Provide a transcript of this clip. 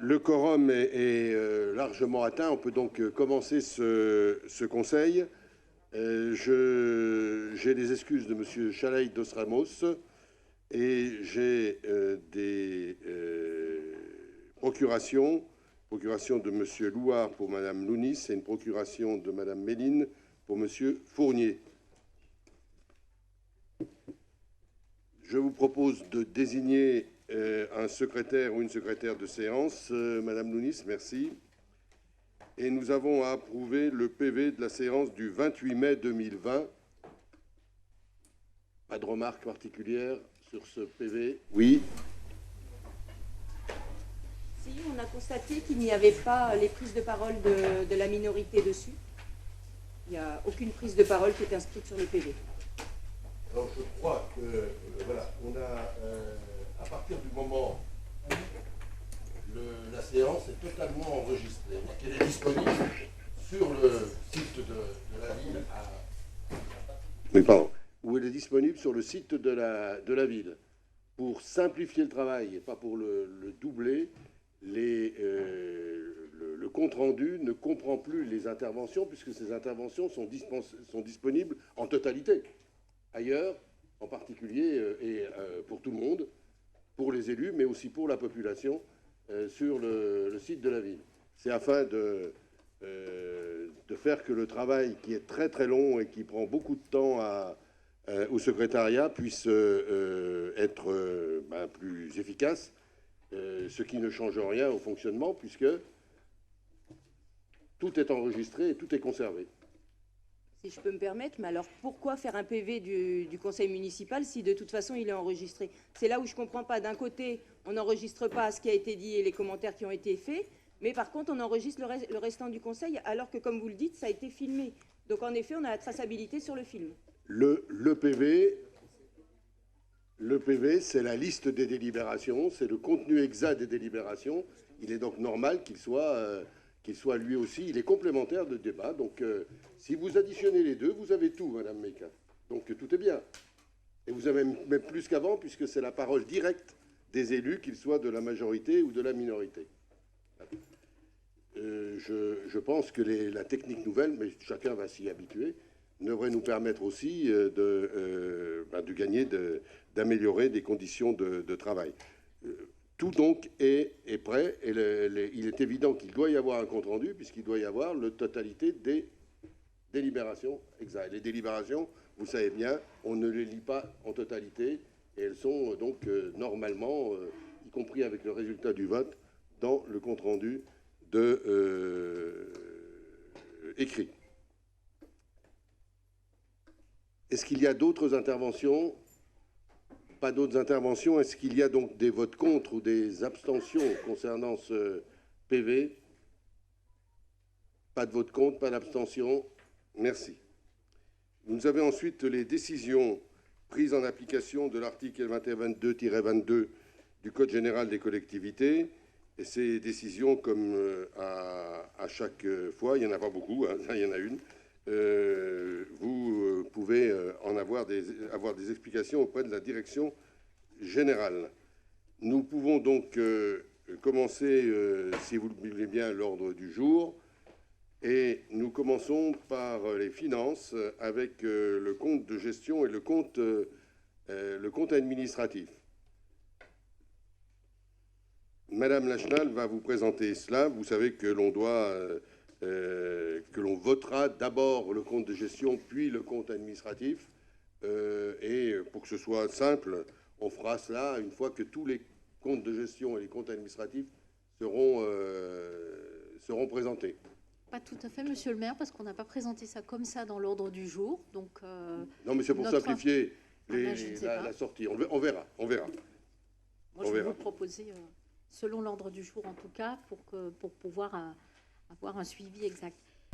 Le quorum est largement atteint. On peut donc commencer ce conseil. J'ai les excuses de M. Chalaï dos Ramos et j'ai des procurations. Procuration de M. Louard pour Mme Lounis et une procuration de Mme Méline pour M. Fournier. Je vous propose de désigner un secrétaire ou une secrétaire de séance. Madame Lounis, merci. Et nous avons à approuver le PV de la séance du 28 mai 2020. Pas de remarques particulières sur ce PV? Oui. Si, on a constaté qu'il n'y avait pas les prises de parole de la minorité dessus. Il n'y a aucune prise de parole qui est inscrite sur le PV. Alors je crois que, voilà, on a, à partir du moment où la séance est totalement enregistrée, qu'elle est disponible sur le site de la ville où elle est disponible sur le site de la ville. Pour simplifier le travail et pas pour le doubler, le compte-rendu ne comprend plus les interventions puisque ces interventions sont disponibles en totalité. Ailleurs, en particulier, et pour tout le monde, pour les élus, mais aussi pour la population, sur le site de la ville. C'est afin de faire que le travail, qui est très très long et qui prend beaucoup de temps au secrétariat, puisse être plus efficace, ce qui ne change rien au fonctionnement, puisque tout est enregistré et tout est conservé. Si je peux me permettre, mais alors pourquoi faire un PV du conseil municipal si de toute façon il est enregistré? C'est là où je ne comprends pas. D'un côté, on n'enregistre pas ce qui a été dit et les commentaires qui ont été faits, mais par contre, on enregistre le restant du conseil, alors que, comme vous le dites, ça a été filmé. Donc, en effet, on a la traçabilité sur le film. Le PV, c'est la liste des délibérations, c'est le contenu exact des délibérations. Il est donc normal qu'il soit lui aussi, il est complémentaire de débat. Donc, si vous additionnez les deux, vous avez tout, Madame Meika. Donc, tout est bien. Et vous avez même plus qu'avant, puisque c'est la parole directe des élus, qu'ils soient de la majorité ou de la minorité. Je pense que la technique nouvelle, mais chacun va s'y habituer, devrait nous permettre aussi de gagner, d'améliorer des conditions de travail. Tout donc est prêt et il est évident qu'il doit y avoir un compte-rendu puisqu'il doit y avoir la totalité des délibérations exactes. Les délibérations, vous savez bien, on ne les lit pas en totalité et elles sont donc normalement, y compris avec le résultat du vote, dans le compte-rendu écrit. Est-ce qu'il y a d'autres interventions ? Pas d'autres interventions. Est-ce qu'il y a donc des votes contre ou des abstentions concernant ce PV? Pas de vote contre, pas d'abstention. Merci. Vous avez ensuite les décisions prises en application de l'article 2122-22 du Code général des collectivités. Et ces décisions, comme à chaque fois, il n'y en a pas beaucoup, hein, il y en a une, vous pouvez avoir des explications auprès de la direction générale. Nous pouvons donc commencer, si vous le voulez bien, l'ordre du jour. Et nous commençons par les finances avec le compte de gestion et le compte administratif. Madame Lachenal va vous présenter cela. Vous savez que l'on votera d'abord le compte de gestion, puis le compte administratif. Et pour que ce soit simple, on fera cela une fois que tous les comptes de gestion et les comptes administratifs seront présentés. Pas tout à fait, monsieur le maire, parce qu'on n'a pas présenté ça comme ça dans l'ordre du jour. Donc, non, mais c'est pour simplifier la sortie. On verra. Moi, je vais vous proposer, selon l'ordre du jour en tout cas, pour pouvoir avoir un suivi exact.